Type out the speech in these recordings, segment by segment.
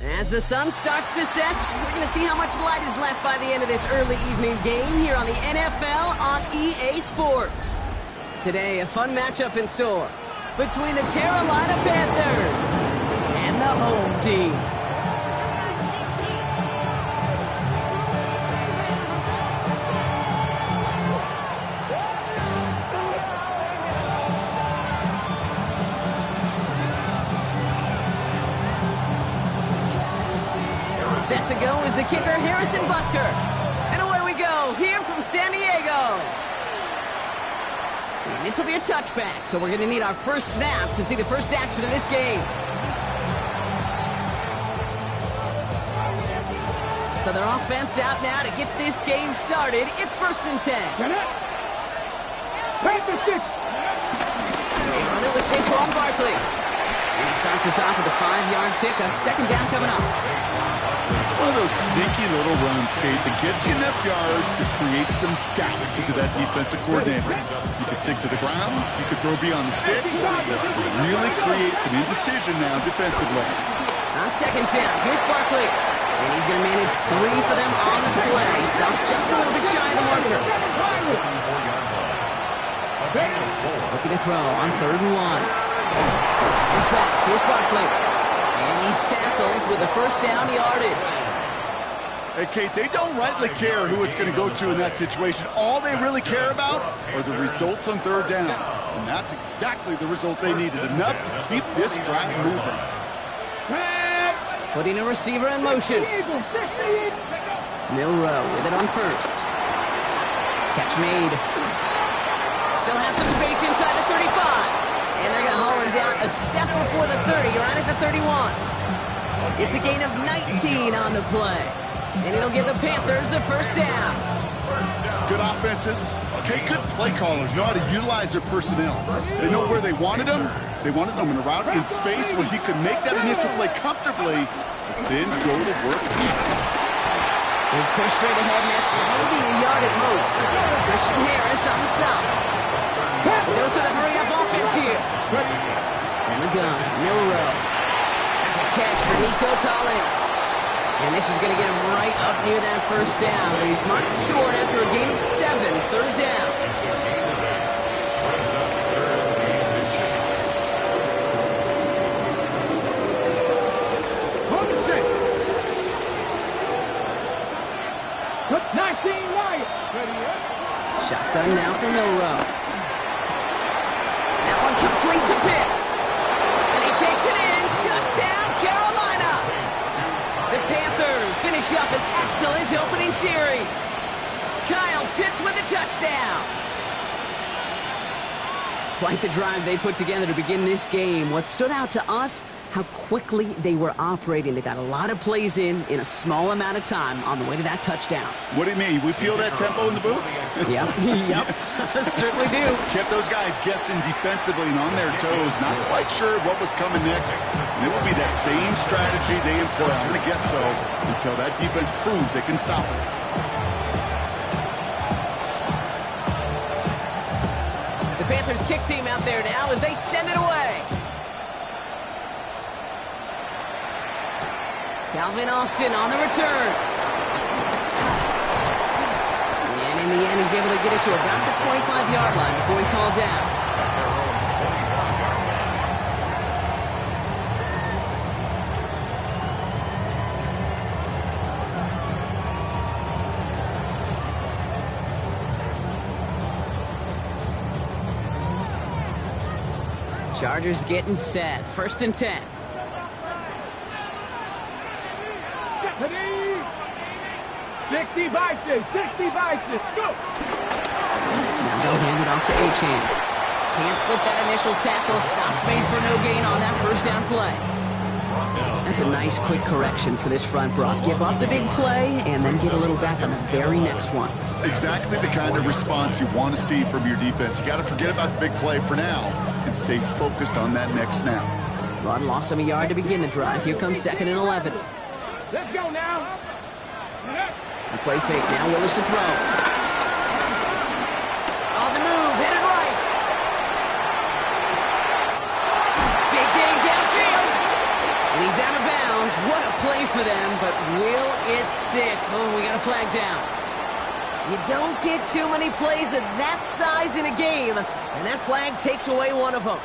As the sun starts to set, we're going to see how much light is left by the end of this early evening game here on the NFL on EA Sports. Today, a fun matchup in store between the Carolina Panthers and the home team. Set to go is the kicker, Harrison Butker. And away we go, here from San Diego. And this will be a touchback, so we're going to need our first snap to see the first action of this game. So their offense out now to get this game started. It's 1st and 10. They run it with Saquon Barkley. And he starts us off with a 5-yard pickup. 2nd down coming up. It's one of those sneaky little runs, Kate, that gives you enough yards to create some doubt into that defensive coordinator. You could stick to the ground, you could throw beyond the sticks, really create some indecision now defensively. On 2nd down, here's Barkley. And he's going to manage 3 for them on the play. Stop just a little bit shy of the marker. Looking to throw on 3rd and 1. That's his back. Here's Barkley. And he's tackled with a 1st down yardage. Hey, Kate, they don't rightly care who it's going to go to in that situation. All they really care about are the results on 3rd down. And that's exactly the result they needed. Enough to keep this drive moving. Putting a receiver in motion. Milrow with it on 1st. Catch made. Still has some space inside the 35. And they're going to haul him down a step before the 30, right at the 31. It's a gain of 19 on the play. And it'll give the Panthers a 1st down. Good offenses. Okay, good play callers know how to utilize their personnel. They know where they wanted them. They wanted them in a route in space where he could make that initial play comfortably, then go to work. It's pushed straight ahead, and that's maybe a yard at most. Christian Harris on the stop. Dose of the hurry-up offense here. And the gun, Milrow. That's a catch for Nico Collins. And this is going to get him right up near that 1st down. But he's marked short after a gain of 7, 3rd down. Shotgun now for Milrow. That one complete to Pitts. And he takes it in. Touchdown, Carolina. The Panthers finish up an excellent opening series. Kyle Pitts with a touchdown. Quite the drive they put together to begin this game. What stood out to us, how quickly they were operating. They got a lot of plays in a small amount of time on the way to that touchdown. What do you mean? We feel that tempo in the booth? Yep, certainly do. Kept those guys guessing defensively and on their toes, not quite sure what was coming next. And it will be that same strategy they employ, I'm going to guess so, until that defense proves they can stop it. The Panthers kick team out there now as they send it away. Calvin Austin on the return. And in the end, he's able to get it to about the 25-yard line before he's hauled down. Chargers getting set. 1st and 10. 60 vices, go! Now they'll hand it off to Achane. Can't slip that initial tackle. Stops made for no gain on that 1st down play. That's a nice quick correction for this front, Brock. Give up the big play and then get a little back on the very next one. Exactly the kind of response you want to see from your defense. You got to forget about the big play for now and stay focused on that next snap. Rod lost him a yard to begin the drive. Here comes 2nd and 11. Let's go now. The play fake now. Willis to throw. On the move. Headed right. Big gain downfield. And he's out of bounds. downs. What a play for them, but will it stick? Oh, we got a flag down. You don't get too many plays of that size in a game, and that flag takes away one of them.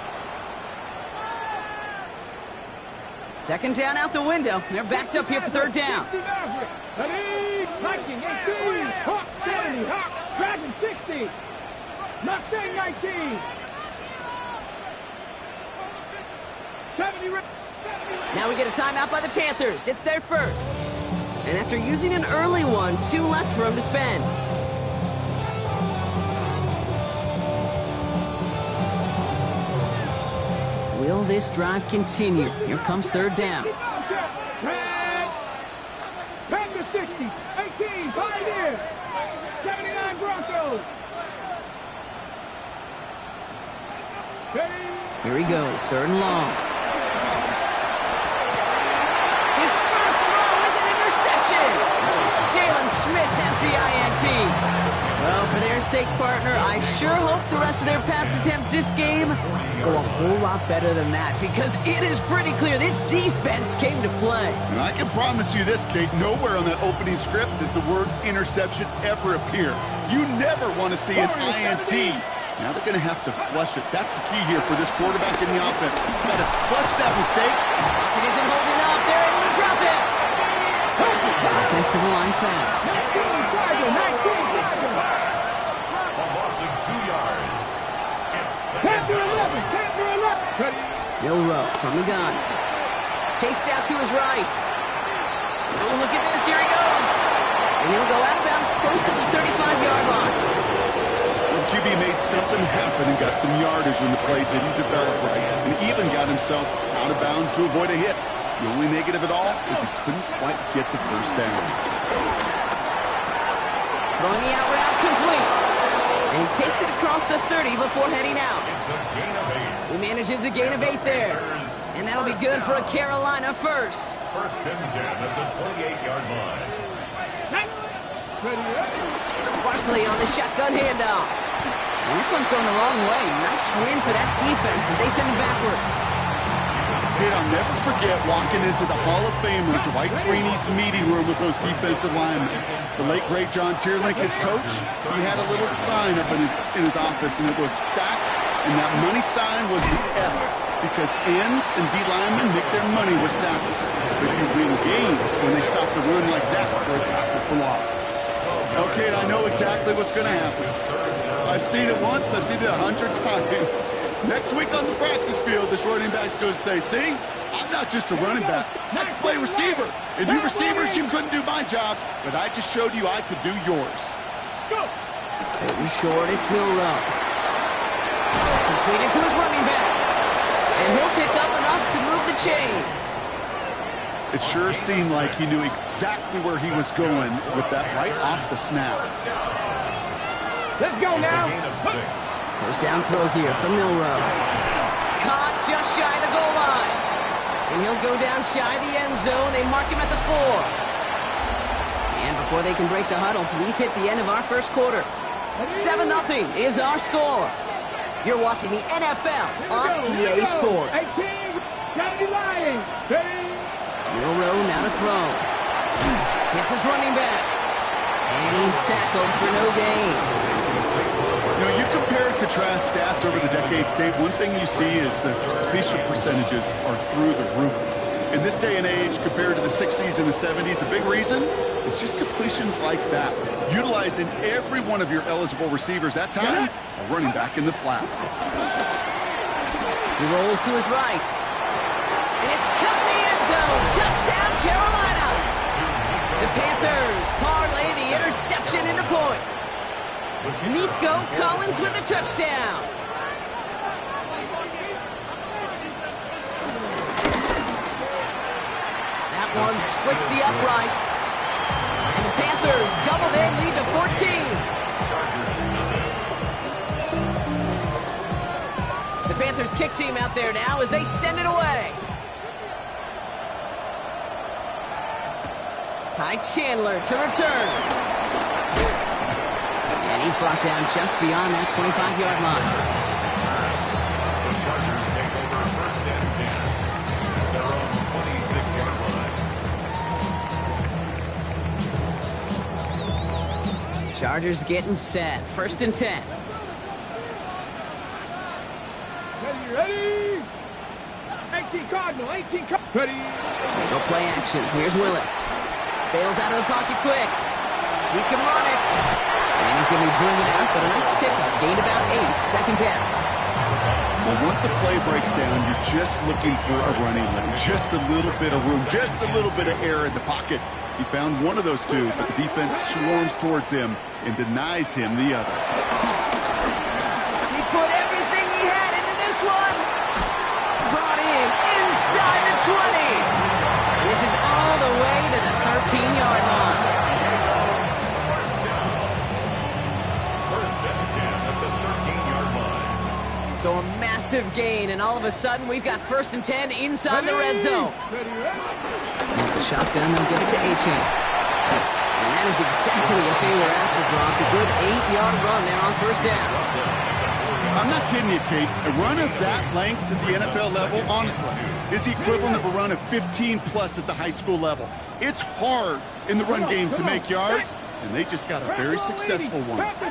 Second down out the window. They're backed up here for third down. Viking 18, Hawk 70, Hawk Dragon 60, Mustang 19. 70. Now we get a timeout by the Panthers. It's their first. And after using an early one, 2 left for them to spend. Will this drive continue? Here comes third down. Panthers 60, 18, Pioneers, 79 Broncos. Here he goes, third and long. His first throw is an interception. Jalen Smith has the INT. Well, for their sake, partner, I sure hope the rest of their pass attempts this game go a whole lot better than that, because it is pretty clear this defense came to play. And I can promise you this, Kate, nowhere on that opening script does the word interception ever appear. You never want to see an INT. Now they're going to have to flush it. That's the key here for this quarterback in the offense. Got to flush that mistake. It isn't holding up. They're able to drop it. Offensive line fast. Panther 11, Panther 11. Milrow from the gun. Chased out to his right. Oh, look at this. Here he goes. And he'll go out of bounds close to the 35-yard line. Well, QB made something happen and got some yardage when the play didn't develop right, and even got himself out of bounds to avoid a hit. The only negative at all is he couldn't quite get the first down. Throwing the out route complete. And he takes it across the 30 before heading out. He manages a gain of 8 there. And that'll be good for a Carolina first. First and 10 at the 28-yard line. Barkley on the shotgun handoff. And this one's going the wrong way. Nice win for that defense as they send it backwards. Kid, I'll never forget walking into the Hall of Famer Dwight Freeney's meeting room with those defensive linemen. The late, great John Tierlink, his coach, he had a little sign up in his office, and it was sacks, and that money sign was the S, because ends and D linemen make their money with sacks. But you win games when they stop the run like that for a tackle for loss. Okay, I know exactly what's going to happen. I've seen it once, I've seen it 100 times. Next week on the practice field, this running back's going to say, see, I'm not just a running back. I can play receiver. And you receivers, you couldn't do my job, but I just showed you I could do yours. Getting short, it's Milrow. Completed to his running back. And he'll pick up enough to move the chains. It sure seemed like he knew exactly where he was going with that right off the snap. Let's go now. First down throw here from Milrow. Caught just shy of the goal line. And he'll go down shy of the end zone. They mark him at the 4. And before they can break the huddle, we've hit the end of our first quarter. 7-0 is our score. You're watching the NFL on EA Sports. 18, County Lions. Milrow now to throw. Hits his running back. And he's tackled for no gain. You know, you compare and contrast stats over the decades, Kate. One thing you see is that completion percentages are through the roof. In this day and age, compared to the 60s and the 70s, a big reason is just completions like that. Utilizing every one of your eligible receivers that time, a running back in the flat. He rolls to his right. And it's cut in the end zone. Touchdown, Carolina. The Panthers parlay the interception into points. Nico Collins with the touchdown. That one splits the uprights. And the Panthers double their lead to 14. The Panthers kick team out there now as they send it away. Ty Chandler to return. And he's brought down just beyond that 25-yard line. The Chargers take over first and 10 at their own 26-yard line. Chargers getting set. 1st and 10. Ready? 18 Cardinal, 18 Cardinal. Ready? Go play action. Here's Willis. Bails out of the pocket quick. He can run it. And he's going to be driven out, but a nice pickup. Gained about 8. 2nd down. Well, once a play breaks down, you're just looking for a running lane. Just a little bit of room, just a little bit of air in the pocket. He found one of those two, but the defense swarms towards him and denies him the other. He put everything he had into this one. Brought in inside the 20. This is all the way to the 13-yard line. First and 10 at the 13-yard line. So a massive gain, and all of a sudden we've got 1st and 10 inside the red zone. Shotgun, they'll give it to Achane. And that is exactly what they were after, Brock. A good 8-yard run there on 1st down. I'm not kidding you, Kate. A run of that length at the NFL level, honestly, is the equivalent of a run of 15-plus at the high school level. It's hard in the run game to make yards, and they just got a very successful one. 2nd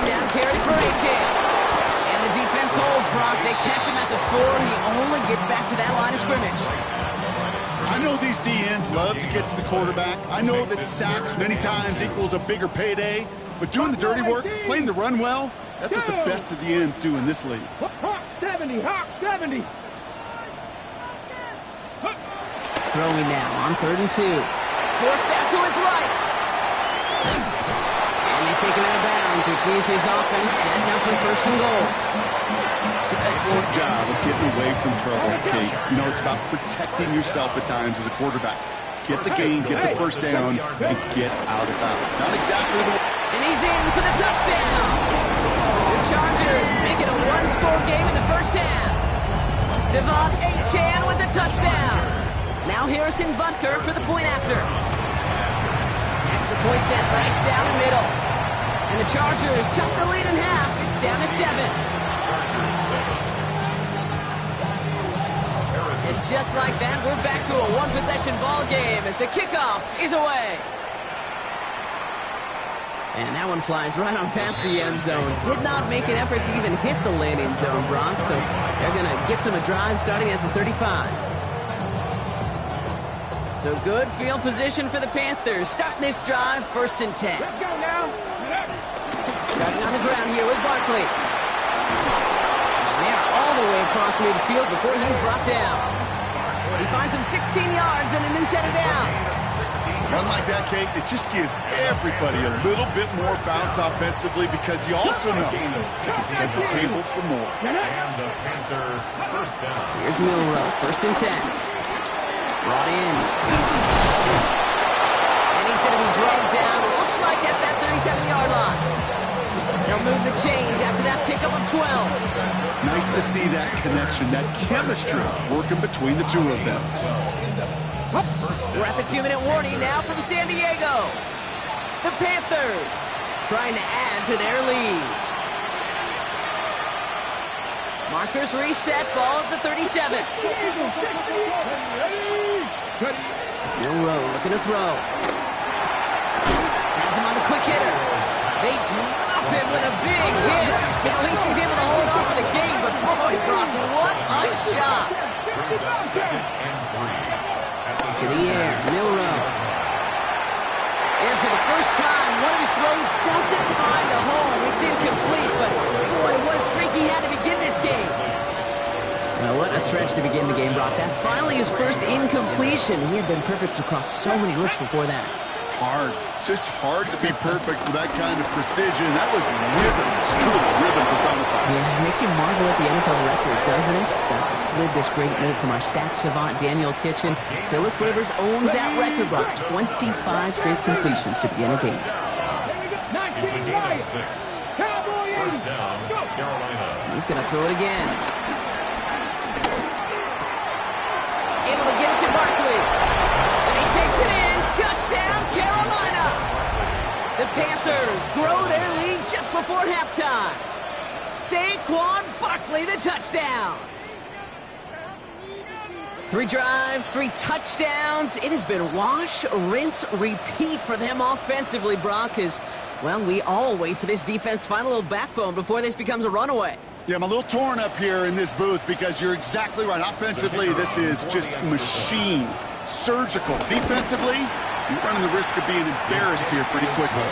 down carry for Achane. And the defense holds, Brock. They catch him at the 4. He only gets back to that line of scrimmage. I know these DNs love to get to the quarterback. I know that sacks many times equals a bigger payday. But doing the dirty work, playing the run well, that's what the best of the ends do in this league. Hawk 70, Hawk 70. Throwing now on 3rd and 2. Forced out to his right. And they take him out of bounds, which means his offense set now for 1st and goal. It's an excellent job of getting away from trouble, Kate. You know, it's about protecting yourself at times as a quarterback. Get the gain, get the 1st down, and get out of bounds. Not exactly the... And he's in for the touchdown. The Chargers make it a 1-score game in the 1st half. Devon Achane with the touchdown. Now Harrison Butker for the point after. Extra point set right down the middle. And the Chargers chop the lead in half. It's down to 7. And just like that, we're back to a 1-possession ball game as the kickoff is away. And that one flies right on past the end zone. Did not make an effort to even hit the landing zone, Brock. So they're going to gift him a drive starting at the 35. So good field position for the Panthers. Starting this drive, 1st and 10. Let's go now. Starting on the ground here with Barkley. And they are all the way across midfield before he's brought down. He finds him 16 yards and a new set of downs. Run like that, Kate, it just gives everybody a little bit more bounce offensively because you also know you can set the table for more. And the Panther 1st down. Here's Milrow, 1st and 10. Brought in. And he's going to be dragged down, looks like at that 37-yard line. They'll move the chains after that pickup of 12. Nice to see that connection, that chemistry working between the two of them. We're at the 2-minute warning now from San Diego. The Panthers trying to add to their lead. Markers reset, ball at the 37. Milrow looking to throw. Has him on the quick hitter. They drop him with a big hit. At least he's able to hold on for the game, but boy, Brock, what a shot. Brings up 2nd and 3. To the air, Milrow. And for the first time, one of his throws doesn't find a home. It's incomplete, but boy, what a streak he had to begin this game. Well, what a stretch to begin the game, Brock. That finally his first incompletion. He had been perfect across so many looks before that. Hard. It's just hard to be perfect with that kind of precision. That was rhythm. Truly rhythm personified. Yeah, it makes you marvel at the NFL record, doesn't it? Slid this great note from our stats savant, Daniel Kitchen. Phillip Rivers owns that record, Brock. 25 straight completions to begin a game. It's a gain of 6. 1st down, Carolina. He's going to throw it again. Able to get it to Barkley. And he takes it in. Touchdown, Carolina! The Panthers grow their lead just before halftime. Saquon Barkley, the touchdown. 3 drives, 3 touchdowns. It has been wash, rinse, repeat for them offensively, Brock, as, well, we all wait for this defense to find a little backbone before this becomes a runaway. Yeah, I'm a little torn up here in this booth because you're exactly right. Offensively, this is just machine, surgical. Defensively, you're running the risk of being embarrassed here pretty quickly.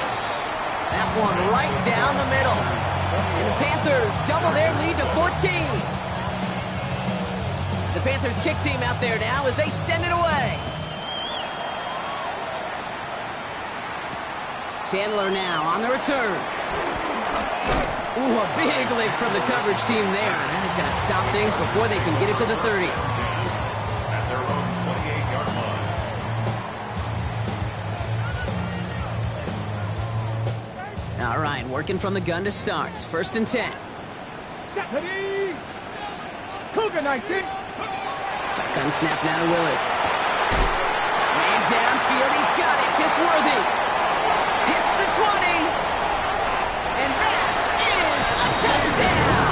That one right down the middle. And the Panthers double their lead to 14. The Panthers kick team out there now as they send it away. Chandler now on the return. Ooh, a big lick from the coverage team there. And that is going to stop things before they can get it to the 30. At their own 28-yard line. All right, working from the gun to start. 1st and 10. Deputy! Cougar 19. Shotgun snap now to Willis. Man downfield, he's got it. It's Worthy. Hits the 20. And that is a touchdown.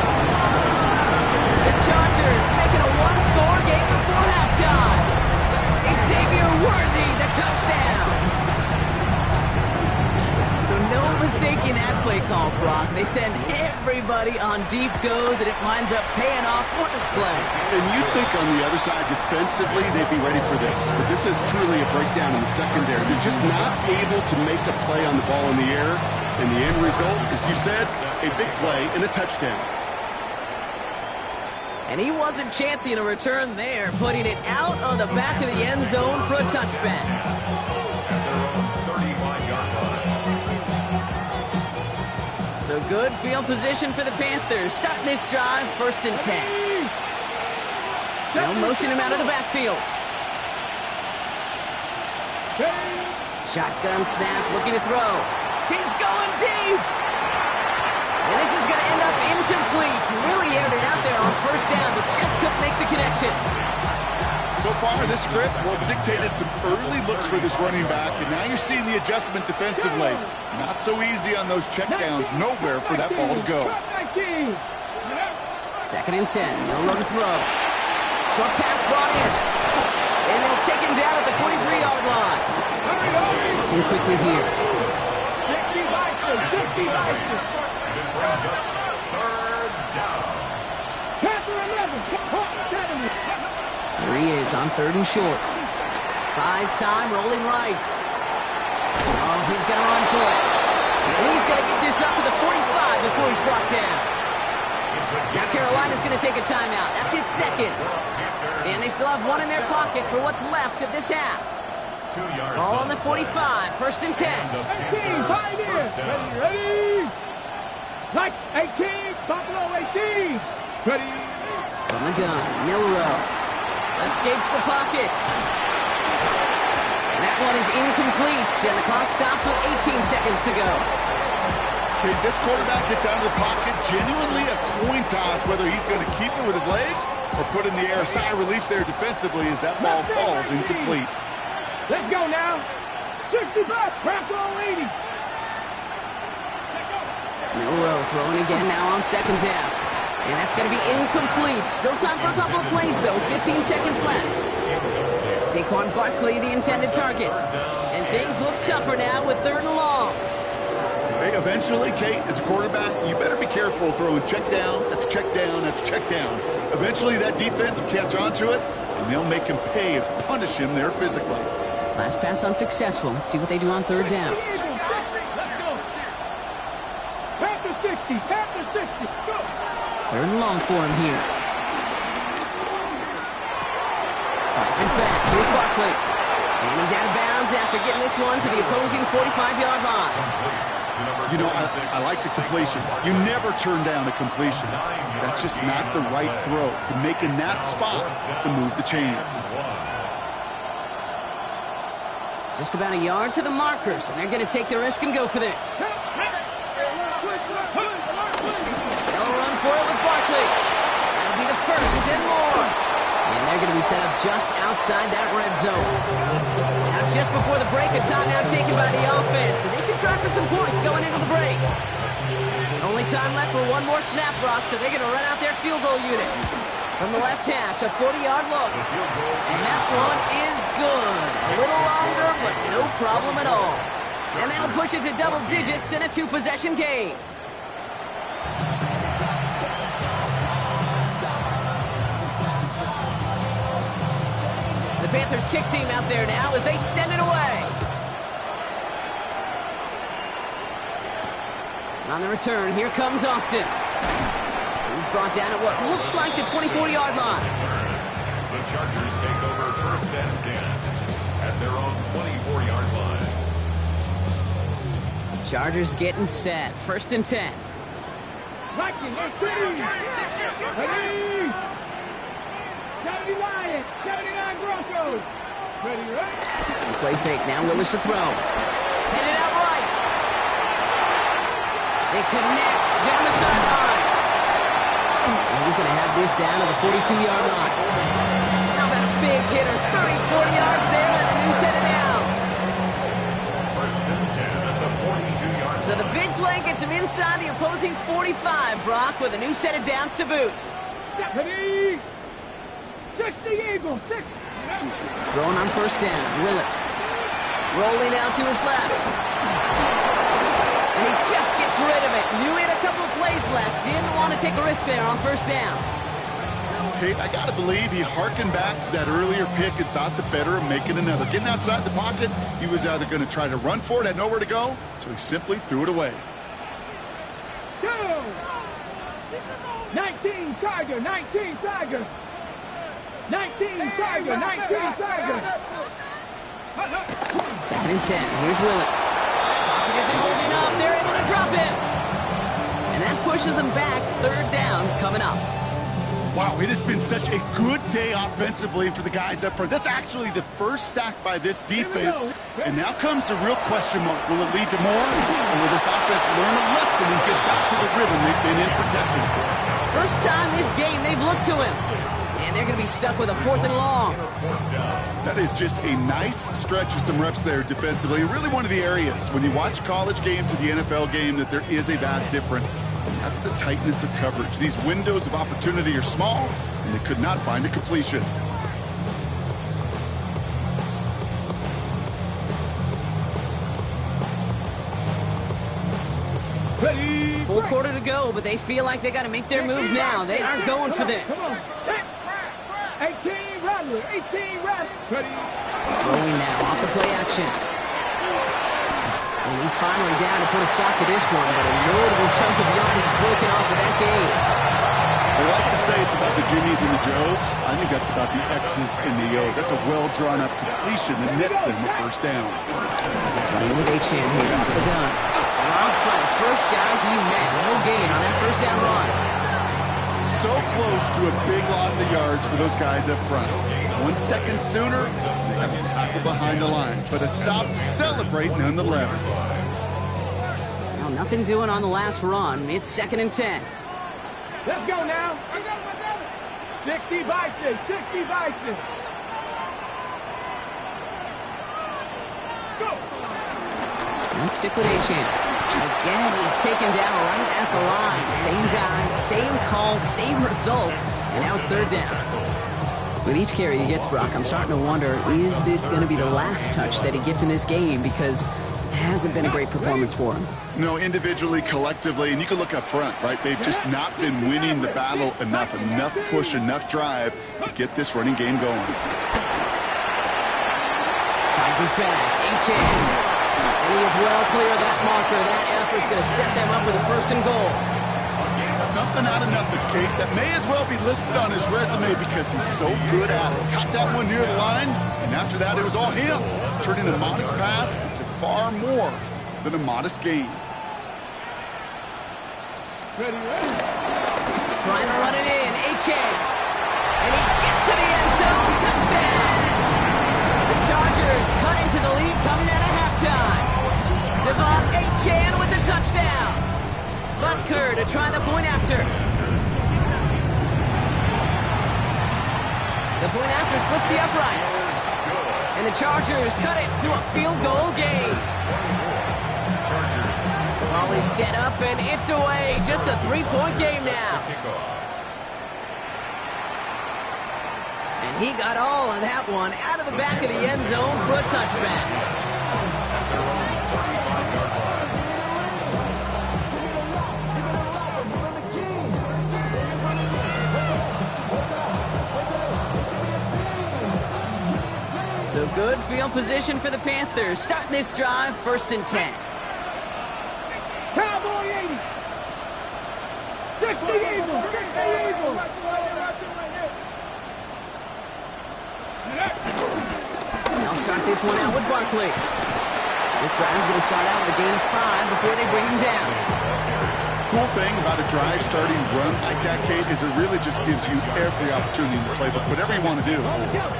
The Chargers making a 1-score game before halftime. Xavier Worthy, the touchdown. So no mistaking that play call, Brock. They send everybody on deep goes, and it winds up paying off. What a play. And you think on the other side, defensively, they'd be ready for this. But this is truly a breakdown in the secondary. They're just not able to make a play on the ball in the air. And the end result, as you said, a big play and a touchdown. And he wasn't chancing a return there, putting it out on the back of the end zone for a touchback. At their own 35-yard line. So good field position for the Panthers. Starting this drive, 1st and 10. They'll motion him out of the backfield. Shotgun snap, looking to throw. He's going deep. And this is going to end up incomplete. Really aired it out there on 1st down, but just couldn't make the connection. So far, this script, well, it's dictated some early looks for this running back, and now you're seeing the adjustment defensively. Not so easy on those checkdowns. Nowhere for that ball to go. 2nd and 10. No run to throw. Short pass brought in. And they'll take him down at the 43-yard line. Looking quickly here. 60 Bison, 60 Bison. And it brings up 3rd down. Panther 11, 70. Here he is on 3rd and short. Buys time, rolling right. Oh, he's going to run for it. And he's going to get this up to the 45 before he's brought down. Now Carolina's going to take a timeout. That's its 2nd. And they still have 1 in their pocket for what's left of this half. 2 yards. All on the 45, 1st and 10. 18, pioneer. Ready? Like 18, Buffalo 18. Ready? From the gun, Milrow. Escapes the pocket. And that one is incomplete, and the clock stops with 18 seconds to go. Okay, this quarterback gets out of the pocket, genuinely a coin toss, whether he's going to keep it with his legs or put in the air. Sigh of relief there defensively as that ball falls incomplete. Let's go now. 65, Buffalo 80. Milrow throwing again now on 2nd down. And that's going to be incomplete. Still time for a couple of plays, though. 15 seconds left. Saquon Barkley, the intended target. And things look tougher now with 3rd and long. Hey, eventually, Kate, as a quarterback, you better be careful throwing check down after check down after check down. Eventually, that defense will catch on to it, and they'll make him pay and punish him there physically. Last pass unsuccessful. Let's see what they do on 3rd down. Let's go. Panther 60, Panther 60. Go. 3rd and long for him here. Finds his back. Here's Barkley. And he's out of bounds after getting this one to the opposing 45-yard line. You know, I like the completion. You never turn down a completion. That's just not the right throw to make in that spot to move the chains. Just about a yard to the markers, and they're going to take the risk and go for this. They'll run for it with Barkley. That'll be the 1st and more. And they're going to be set up just outside that red zone. Now, just before the break, a timeout taken by the offense. And they can try for some points going into the break. Only time left for one more snap, Brock, so they're going to run out their field goal unit. From the left hash, a 40-yard look. And that one is good. A little longer, but no problem at all. And that'll push it to double digits in a 2-possession game. The Panthers kick team out there now as they send it away. On the return, here comes Austin. He's brought down at what looks like the 24-yard line. The Chargers take over 1st and 10 at their own 24-yard line. Chargers getting set. 1st and 10. Viking, ready! 70 Lions, 79 Broncos. Ready, right? Play fake. Now Willis to throw. Hit it out right. It connects down the sideline. And he's going to have this down to the 42-yard line. How about a big hitter? 30, 40 yards there with a new set of downs. 1st and 10 at the 42-yard line. So the big play gets him inside the opposing 45, Brock, with a new set of downs to boot. Ready! 60 Eagles, 60. Throwing on 1st down, Willis. Rolling out to his left. And he just gets rid of it. Knew he had a couple of plays left. Didn't want to take a risk there on 1st down. Kate, I got to believe he hearkened back to that earlier pick and thought the better of making another. Getting outside the pocket, he was either going to try to run for it, had nowhere to go, so he simply threw it away. 19 Tiger, 19 Tiger. 19 Tiger, 19 Tiger. 2nd and 10. Here's Willis. Pocket isn't holding up. They're able to drop him. And that pushes them back. 3rd down coming up. Wow, it has been such a good day offensively for the guys up front. That's actually the first sack by this defense. And now comes the real question mark. Will it lead to more? Or will this offense learn a lesson and get back to the rhythm they've been in protecting? First time this game they've looked to him. And they're going to be stuck with a 4th and long. That is just a nice stretch of some reps there defensively. Really one of the areas when you watch college game to the NFL game that there is a vast difference. That's the tightness of coverage. These windows of opportunity are small, and they could not find a completion. Ready! Full quarter to go, but they feel like they got to make their move now. They are going for this. Come on. 18 Rattler, 18 Rattler. Ready? Throwing now off the play action. And he's finally down to put a stop to this one, but a notable chunk of yardage broken off of that game. They like to say it's about the Jimmies and the Joes. I think that's about the X's and the O's. That's a well-drawn-up completion that nets them the 1st down. Running with Achane here off the gun. Long play, first guy he met. No gain on that 1st down run. So close to a big loss of yards for those guys up front. 1 second sooner, they have a tackle behind the line. But a stop to celebrate nonetheless. Well, nothing doing on the last run. It's 2nd and 10. Let's go now. 60 Bison, 60 Bison. Let's go. And stick with Achane. Again, he's taken down right at the line. Same guy, same call, same result. And now it's 3rd down. With each carry he gets, Brock, I'm starting to wonder, is this going to be the last touch that he gets in this game? Because it hasn't been a great performance for him. No, individually, collectively, and you can look up front, right? They've just not been winning the battle enough push, enough drive to get this running game going. Finds his back, Achane. And he is well clear of that marker. That effort's going to set them up with a 1st and goal. Something out of nothing, Kate. That may as well be listed on his resume because he's so good at it. Caught that one near the line, and after that, it was all him. Turning a modest pass into far more than a modest gain. Ready, ready. Trying to run it in, Achane. And he gets to the end zone. Touchdown! The Chargers cut into the lead coming out of halftime. Devon Achane with the touchdown. Butker to try the point after. The point after splits the uprights. And the Chargers cut it to a field goal game. Ball is set up and it's away. Just a 3-point game now. And he got all of that one out of the back of the end zone for a touchback. So good field position for the Panthers. Starting this drive, 1st and 10. Cowboy 80. 60 Eagles. 60 Eagles. They'll start this one out with Barkley. This drive is going to start out with a gain of 5 before they bring him down. Cool thing about a drive starting run like that, Kate, is it really just gives you every opportunity in the playbook, whatever you want to do.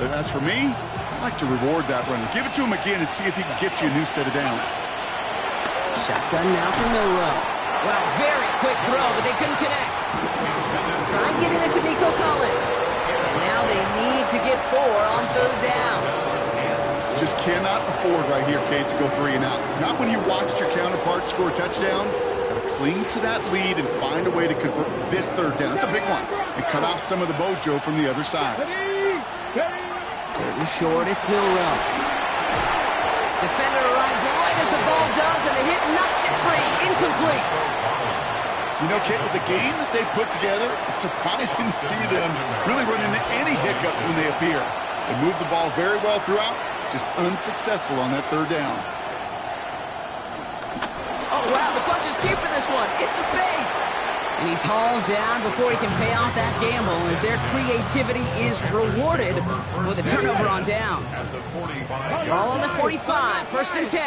But as for me, I like to reward that run. Give it to him again and see if he can get you a new set of downs. Shotgun now for Milrow. Well, very quick throw, but they couldn't connect. Try and get it into Nico Collins. And now they need to get 4 on 3rd down. Just cannot afford right here, Kate, to go 3 and out. Not when you watched your counterpart score a touchdown. Gotta cling to that lead and find a way to convert this 3rd down. It's a big one. And cut off some of the mojo from the other side. 3rd and short, it's Milrow. Defender arrives right as the ball does, and the hit knocks it free. Incomplete. You know, Kate, with the game that they put together, it's surprising to see them really run into any hiccups when they appear. They move the ball very well throughout, just unsuccessful on that 3rd down. Oh, wow, the puncher's keeping this one. It's a fake. And he's hauled down before he can pay off that gamble as their creativity is rewarded with a turnover on downs. Ball on the 45, 1st and 10.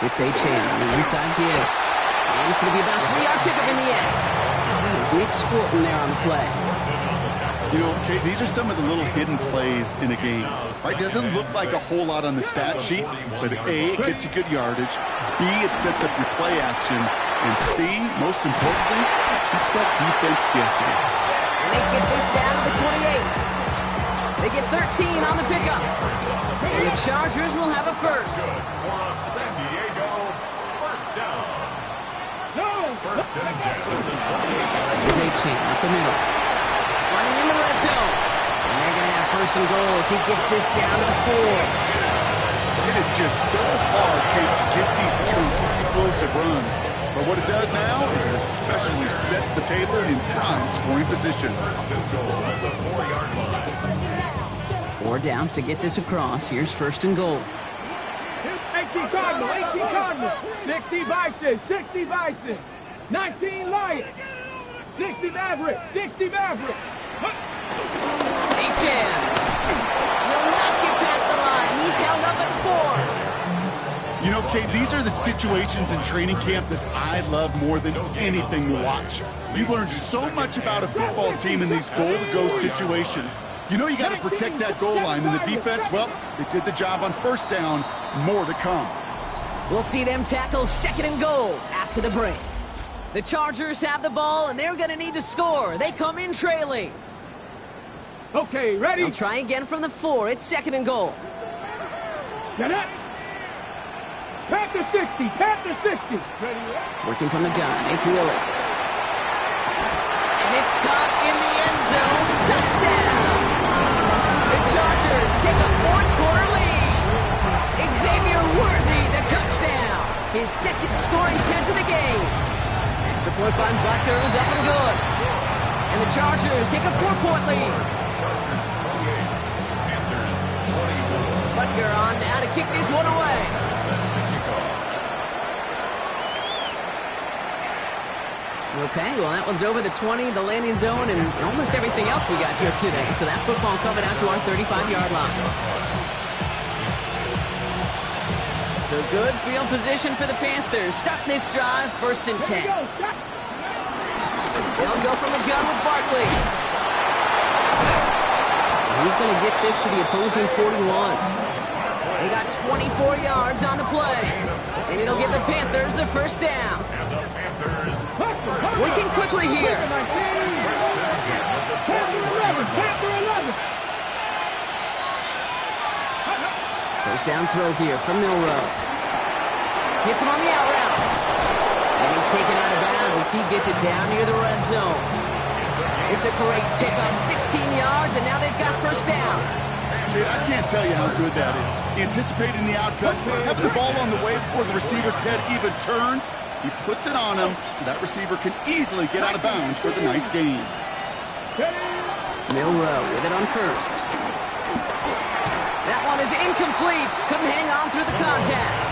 It's Achane on the inside give. And it's going to be about a 3-yard pickup in the end. There's Nick Scorton there on the play. You know, Kate, these are some of the little hidden plays in a game. Right? Doesn't look like a whole lot on the stat sheet, but A, it gets you good yardage. B, it sets up your play action. And C, most importantly, keeps that defense guessing. And they get this down to the 28. They get 13 on the pickup. And the Chargers will have a first. San Diego, 1st down. No. 1st and 10 at the 28. Here's Achane up the middle. Running in the red zone. And they're going to have 1st and goal as he gets this down to the 4. It is just so hard, Kate, to get these true explosive runs. But what it does now is it especially sets the table in prime scoring position. 4 downs to get this across. Here's 1st and goal. 18 Cardinals, 18 Cardinals, 60 Bison, 60 Bison, 19 Lions, 60 Mavericks, 60 Mavericks. Achane will not get past the line. He's held up at 4. You know, Kate, these are the situations in training camp that I love more than anything to watch. You learn so much about a football team in these goal-to-go situations. You know you got to protect that goal line, and the defense, well, they did the job on 1st down. More to come. We'll see them tackle 2nd and goal after the break. The Chargers have the ball, and they're going to need to score. They come in trailing. Okay, ready? They'll try again from the 4. It's 2nd and goal. Get up. Panther 60, Panther 60. Working from the gun, it's Willis. And it's caught in the end zone. Touchdown! The Chargers take a 4th quarter lead. Xavier Worthy, the touchdown. His 2nd scoring catch of the game. Extra point by Butker is up and good. And the Chargers take a 4-point lead. Butker on now to kick this one away. Okay, well, that one's over the 20, the landing zone, and almost everything else we got here today. So that football coming out to our 35-yard line. So good field position for the Panthers. Starting this drive, 1st and 10. They'll go from the gun with Barkley. He's going to get this to the opposing 41. They got 24 yards on the play. And it'll give the Panthers a 1st down. Working quickly here. Panther 11. 1st down throw here from Milrow. Hits him on the out route. And he's taken out of bounds as he gets it down near the red zone. It's a great pickup, 16 yards, and now they've got first down. Kid, I can't tell you how good that is. Anticipating the outcut, having the ball on the way before the receiver's head even turns. He puts it on him so that receiver can easily get out of bounds for the nice gain. Milrow with it on first. That one is incomplete. Couldn't hang on through the contact.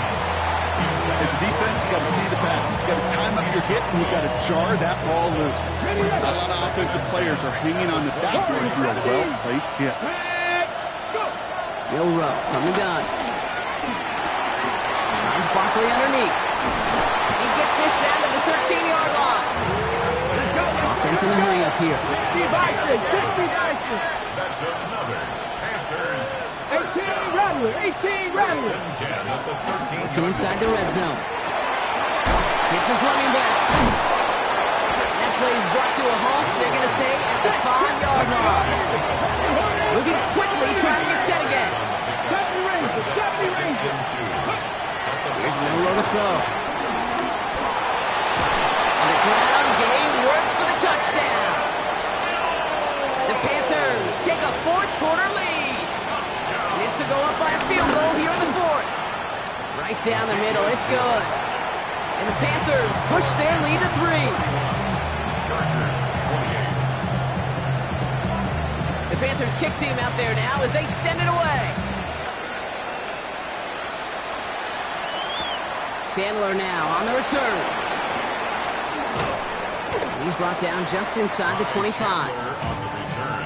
As a defense, you got to see the pass. You got to time up your hit, and you got to jar that ball loose. A lot of offensive players are hanging on the backboard through a well-placed hit. Milrow from the gun. Finds Barkley underneath. He gets this down to the 13-yard line. Offense in the hurry up here. 50 Bison, 50 Bison. That's another Panthers. 18 Rattler, 18 Rattler. Looking inside the red zone. Hits his running back. That play is brought to a halt, so they're going to say at the 5-yard line. Moving quickly, trying to get set again. Here's Milrow to throw. On the ground, game works for the touchdown. The Panthers take a fourth-quarter lead. Missed to go up by a field goal here in the fourth. Right down the middle, it's good. And the Panthers push their lead to 3. Chargers 28. The Panthers kick team out there now as they send it away. Chandler now on the return. And he's brought down just inside the 25. On the return.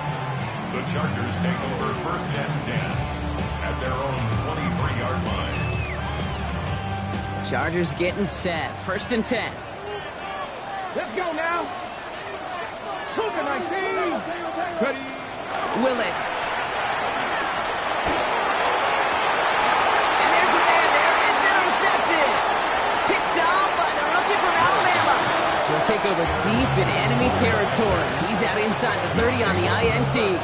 The Chargers take over first and 10 at their own 23-yard line. Chargers getting set. First and 10. Let's go now. Cougar 19. Ready. Willis. And there's a man there. It's intercepted. Picked off by the rookie from Alabama. So we'll take over deep in enemy territory. He's out inside the 30 on the INT.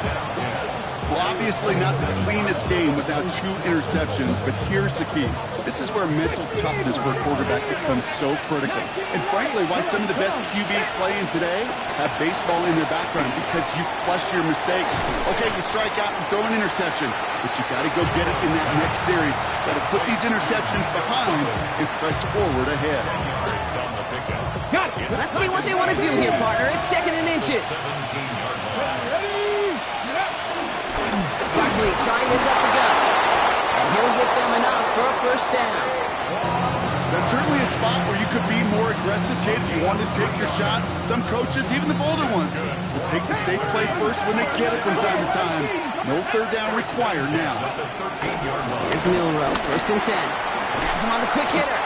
Well, obviously not the cleanest game without 2 interceptions, but here's the key. This is where mental toughness for a quarterback becomes so critical. And frankly, why some of the best QBs playing today have baseball in their background, because you flush your mistakes. Okay, you strike out and throw an interception, but you got to go get it in that next series. Got to put these interceptions behind and press forward ahead. Got it. Let's see what they want to do here, partner. It's second and inches. Barkley trying this up the gut. And he'll get them enough for a first down. That's certainly a spot where you could be more aggressive, kid, if you wanted to take your shots. Some coaches, even the bolder ones, will take the safe play first when they get it from time to time. No third down required now. Here's Milrow, first and 10. Has him on the quick hitter.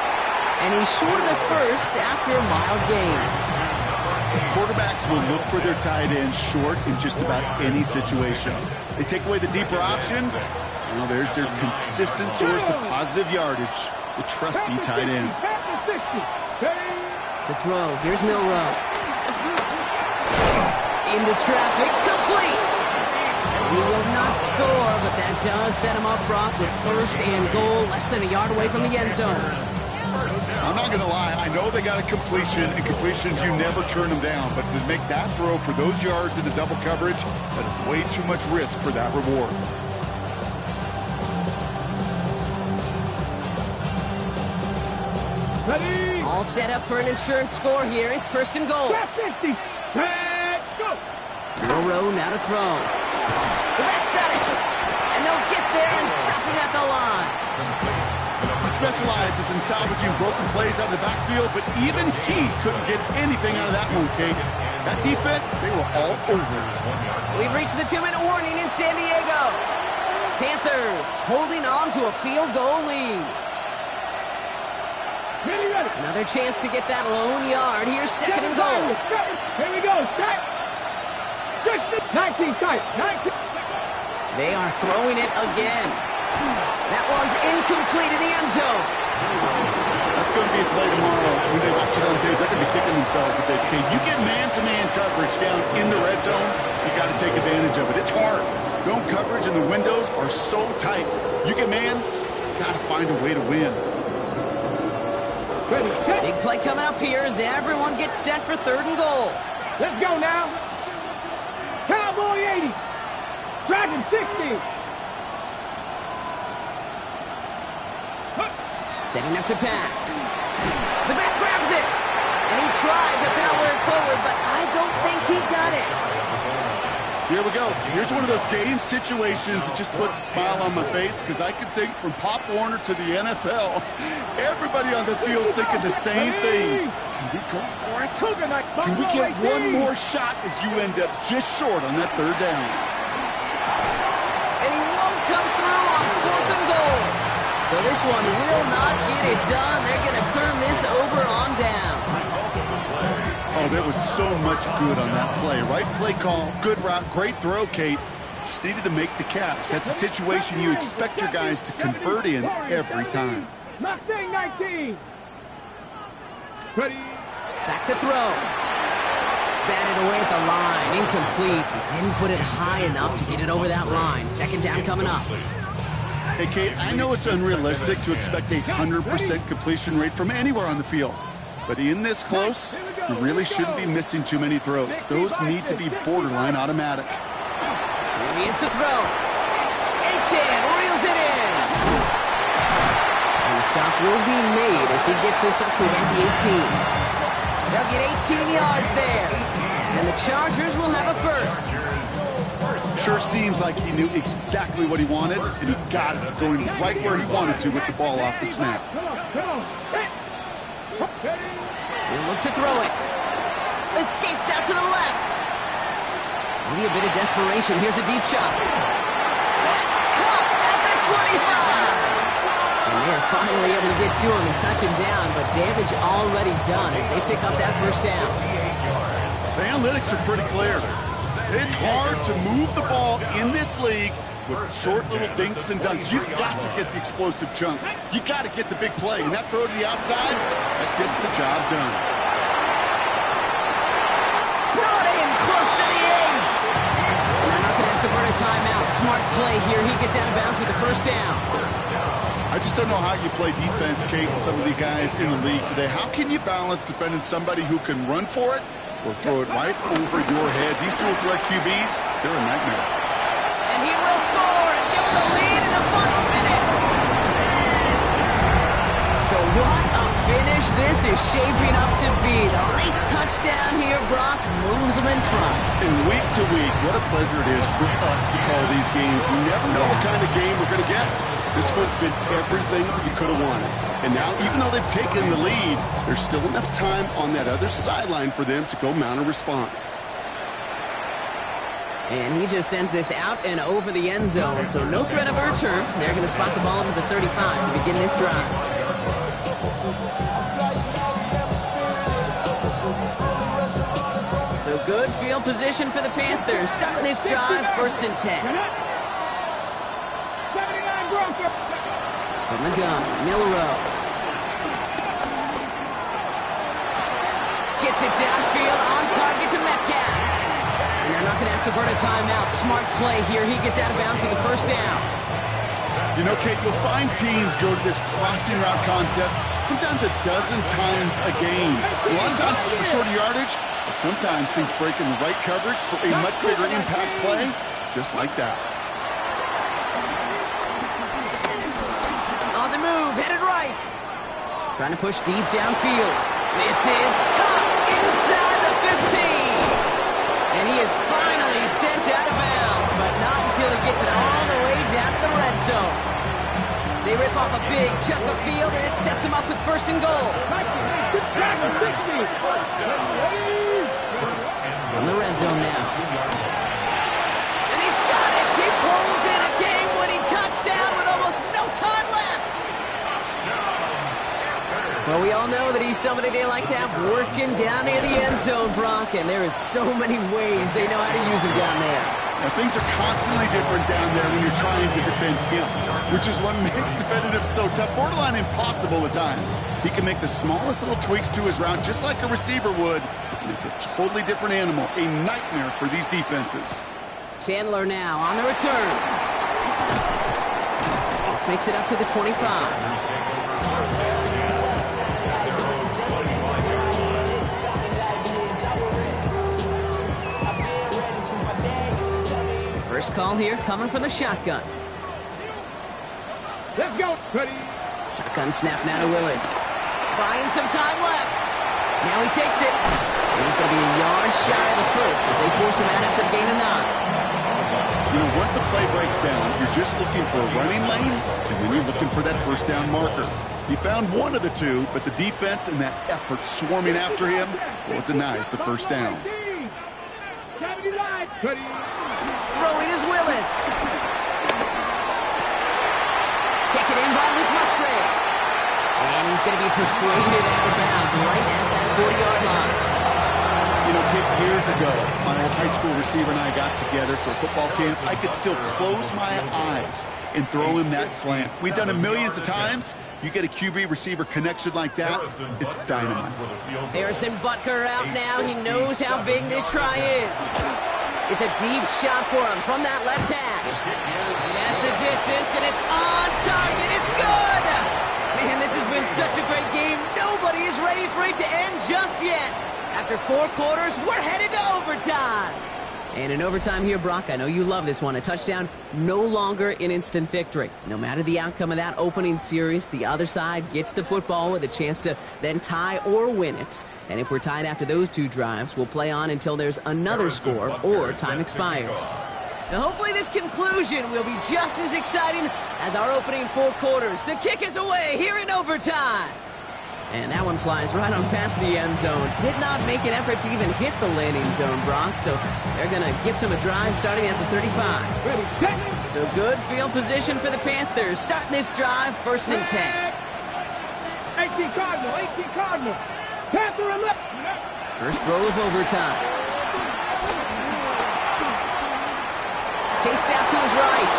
And he's short of the first after a mild gain. Quarterbacks will look for their tight end short in just about any situation. They take away the deeper options. Well, there's their consistent source of positive yardage, the trusty tight end. To throw, here's Milrow. Into traffic, complete! He will not score, but that does set him up, Brock, with first and goal, less than a yard away from the end zone. I'm not going to lie, I know they got a completion, and completions, you never turn them down, but to make that throw for those yards into double coverage, that is way too much risk for that reward. Ready. All set up for an insurance score here. It's first and goal. 50. Let's go. Milrow now to throw. The back's got it. And they'll get there and stop him at the line. He specializes in salvaging broken plays out of the backfield, but even he couldn't get anything out of that one, Kate. That defense, they were all over it. We've reached the 2-minute warning in San Diego. Panthers holding on to a field goal lead. Ready. Another chance to get that lone yard. Here's second and goal. Here we go. Set. 19 tight. 19. They are throwing it again. That one's incomplete in the end zone. That's going to be a play tomorrow. When they watch it on tape, they're going to be kicking themselves a bit. Okay, you get man-to-man coverage down in the red zone, you got to take advantage of it. It's hard. Zone coverage and the windows are so tight. You get man, got to find a way to win. Ready. Big play coming up here as everyone gets set for third and goal. Let's go now. Cowboy 80. Dragon 60. Setting up to pass. The back grabs it. And he tried to power it forward, but I don't think he got it. Here we go. Here's one of those game situations that just puts a smile on my face because I can think from Pop Warner to the NFL, everybody on the field thinking the same thing. Can we go for it? Can we get one more shot as you end up just short on that third down? And he won't come through on 4th and goal. So this one will not get it done. They're going to turn this over on down. Oh, there was so much good on that play. Right play call, good route, great throw, Kate. Just needed to make the catch. That's a situation you expect your guys to convert in every time. Mustang 19. Ready. Back to throw. Batted away at the line. Incomplete. He didn't put it high enough to get it over that line. 2nd down coming up. Hey, Kate, I know it's unrealistic to expect a 100% completion rate from anywhere on the field. But in this close, you really shouldn't be missing too many throws. Those need to be borderline automatic. Here he is to throw. Achan reels it in. And the stop will be made as he gets this up to about the 18. They'll get 18 yards there. And the Chargers will have a first. Sure seems like he knew exactly what he wanted, and he got it going right where he wanted to with the ball off the snap. He'll look to throw it. Escapes out to the left. Maybe a bit of desperation. Here's a deep shot. That's caught at the 25. And they're finally able to get to him and touch him down, but damage already done as they pick up that first down. The analytics are pretty clear. It's hard to move the ball in this league with short little dinks and dunks. You've got to get the explosive chunk. You got to get the big play. And that throw to the outside, that gets the job done. Brought in close to the 8. And they're not going to have to burn a timeout. Smart play here. He gets out of bounds with the first down. I just don't know how you play defense, Kate, with some of the guys in the league today. How can you balance defending somebody who can run for it or throw it right over your head? These dual threat QBs, they're a nightmare. And he will score and give the lead in the final minute. So what a finish this is shaping up to be. The late touchdown here, Brock, moves them in front. And week to week, what a pleasure it is for us to call these games. We never know what kind of game we're going to get. This one's been everything you could have wanted. And now, even though they've taken the lead, there's still enough time on that other sideline for them to go mount a response. And he just sends this out and over the end zone, so no threat of a return. They're going to spot the ball into the 35 to begin this drive. So good field position for the Panthers. Starting this drive, 1st and 10. From the gun, Milrow. Gets it downfield, on target to Metcalf. And they're not going to have to burn a timeout. Smart play here. He gets out of bounds for the first down. You know, Kate, you'll find teams go to this crossing route concept sometimes a dozen times a game. A lot of times it's for shorter yardage, but sometimes things break in the right coverage for a much bigger impact play, just like that. On the move, headed right. Trying to push deep downfield. This is caught inside the 15. And he is finally sent out of bounds, but not until he gets it all the way down to the red zone. They rip off a big chunk of field, and it sets him up with 1st and goal. In the red zone now. And he's got it! He pulls in a game-winning touchdown with almost no time left! Well, we all know that he's somebody they like to have working down near the end zone, Brock, and there is so many ways they know how to use him down there. Now, things are constantly different down there when you're trying to defend him, which is what makes defending him so tough, borderline impossible at times. He can make the smallest little tweaks to his route just like a receiver would, and it's a totally different animal, a nightmare for these defenses. Chandler now on the return. This makes it up to the 25. First call here coming from the shotgun. Let's go. Ready. Shotgun snap now to Willis. Buying some time left. Now he takes it. And he's going to be a yard shy of the first if they force him out after the gain of 9. You know, once a play breaks down, you're just looking for a running lane, and then you're looking for that first down marker. He found one of the two, but the defense and that effort swarming after him, well, it denies the first down. Throwing is Willis. Taken in by Luke Musgrave. And he's going to be persuaded out of bounds right at that 40-yard line. You know, Kip, years ago, my old high school receiver and I got together for a football camp. I could still close my eyes and throw him that slant. We've done it millions of times. You get a QB receiver connection like that, it's dynamite. Harrison Butker out now. He knows how big this try is. It's a deep shot for him from that left hash. He has the distance, and it's on target. It's good! Man, this has been such a great game. Nobody is ready for it to end just yet. After 4 quarters, we're headed to overtime. And in overtime here, Brock, I know you love this one. A touchdown, no longer an instant victory. No matter the outcome of that opening series, the other side gets the football with a chance to then tie or win it. And if we're tied after those 2 drives, we'll play on until there's another score or time expires. So hopefully this conclusion will be just as exciting as our opening 4 quarters. The kick is away here in overtime. And that one flies right on past the end zone. Did not make an effort to even hit the landing zone, Brock. So they're going to gift him a drive starting at the 35. So good field position for the Panthers. Starting this drive, 1st and 10. 18 Cardinal. Panther and left. First throw of overtime. Chased out to his right.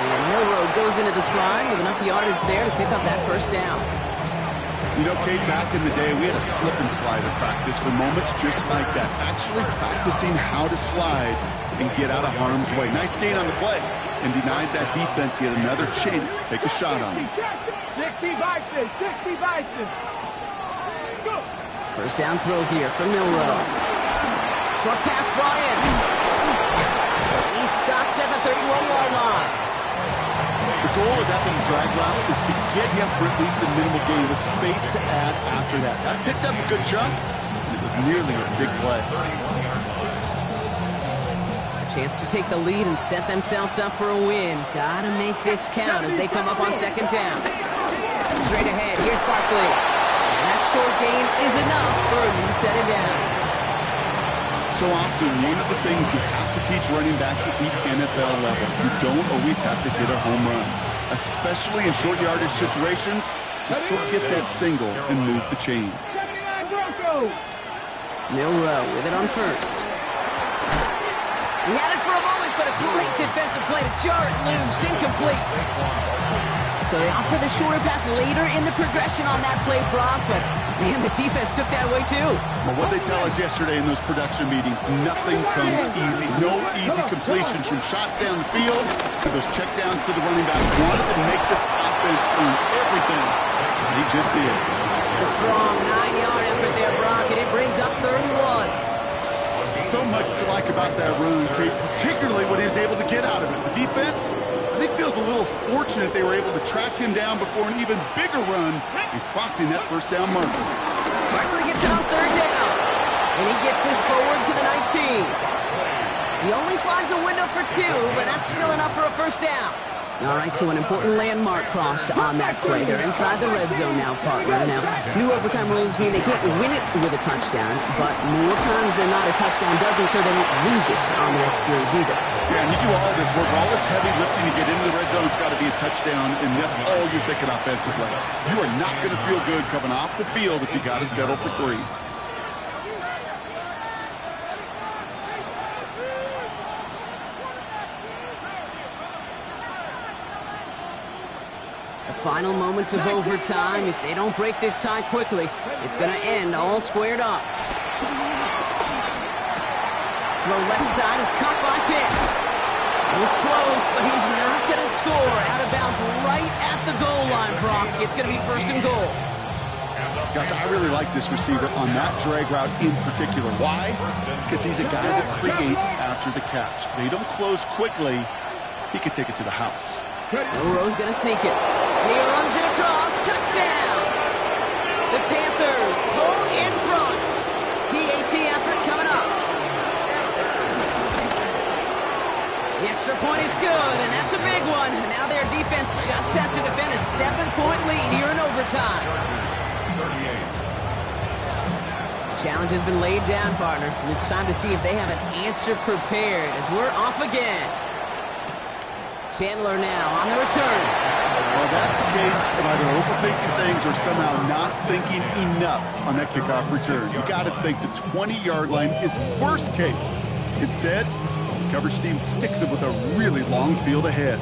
And Milroe goes into the slide with enough yardage there to pick up that first down. You know, Kate, back in the day, we had a slip and slide at practice for moments just like that. Actually practicing how to slide and get out of harm's way. Nice gain on the play and denied that defense yet another chance to take a shot on him. 60 Bison. First down throw here from Milroe. Short pass brought in. He's stopped at the 31-yard line. The goal of that little drag route is to get him for at least a minimal gain with space to add after that. That picked up a good chunk, and it was nearly a big play. A chance to take the lead and set themselves up for a win. Gotta make this count as they come up on 2nd down. Straight ahead, here's Barkley. And that short gain is enough for a new set of downs. So often, one of the things you have to teach running backs at the NFL level, you don't always have to hit a home run. Especially in short yardage situations, just go get that single and move the chains. 79 Broncos. Milroe with it on first. He had it for a moment, but a great defensive play to jar it loose. Incomplete. So they opt for the shorter pass later in the progression on that play, Brock, but man, the defense took that away too. Well, what they tell us yesterday in those production meetings, nothing comes easy. No easy completions from shots down the field to those checkdowns to the running back. Wanted to make this offense earn everything, and he just did. A strong 9-yard effort there, Brock, and it brings up 3rd and 1. So much to like about that run, Kate, particularly when he was able to get out of it. The defense, I think, feels a little fortunate they were able to track him down before an even bigger run and crossing that first down marker. Barkley gets it on 3rd down, and he gets this forward to the 19. He only finds a window for 2, but that's still enough for a first down. All right, so an important landmark cross on that play. They're inside the red zone now, partner. Now, new overtime rules mean they can't win it with a touchdown, but more times than not, a touchdown does ensure they won't lose it on the next series either. Yeah, and you do all this work, all this heavy lifting to get into the red zone. It's got to be a touchdown, and that's all you're thinking offensively. You are not going to feel good coming off the field if you got to settle for 3. Final moments of overtime. If they don't break this tie quickly, it's going to end all squared up. Throw left side is caught by Pitts. It's close, but he's not going to score. Out of bounds right at the goal line, Brock. It's going to be 1st and goal. Gosh, I really like this receiver on that drag route in particular. Why? Because he's a guy that creates after the catch. They don't close quickly. He could take it to the house. Burrow's going to sneak it. He runs it across. Touchdown! The Panthers pull in front. PAT effort coming up. The extra point is good, and that's a big one. Now their defense just has to defend a 7-point lead here in overtime. Challenge has been laid down, partner, and it's time to see if they have an answer prepared as we're off again. Chandler now on the return. Well, that's the case of either overthinking things or somehow not thinking enough on that kickoff return. You got to think the 20-yard line is worst case. Instead, the coverage team sticks it with a really long field ahead.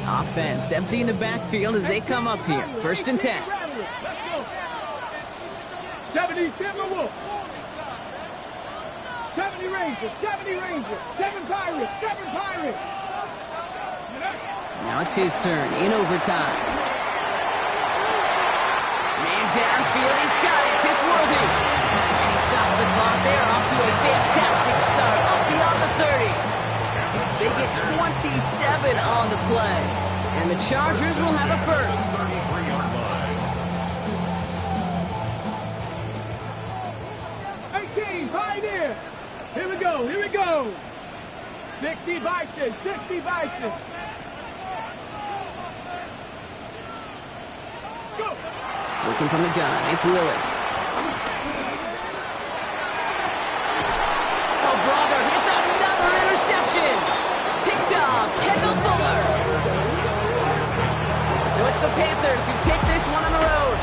Offense emptying the backfield as they come up here. 1st and 10. 70 Timberwolves. 70 Rangers. 70 Rangers. 7 Pirates. 7 Pirates. Now it's his turn in overtime. Man downfield, he's got it. It's Worthy. And he stops the clock there, off to a fantastic start, up beyond the 30. They get 27 on the play. And the Chargers will have a first. 33-yard line. 18, Pioneer. Here we go, here we go. 60 Bison, 60 Bison. Go. Looking from the gun, it's Willis. Oh, brother, it's another interception. Picked off, Kendall Fuller. So it's the Panthers who take this one on the road.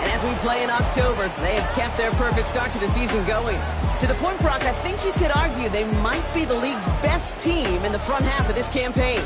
And as we play in October, they have kept their perfect start to the season going. To the point, Brock, I think you could argue they might be the league's best team in the front half of this campaign.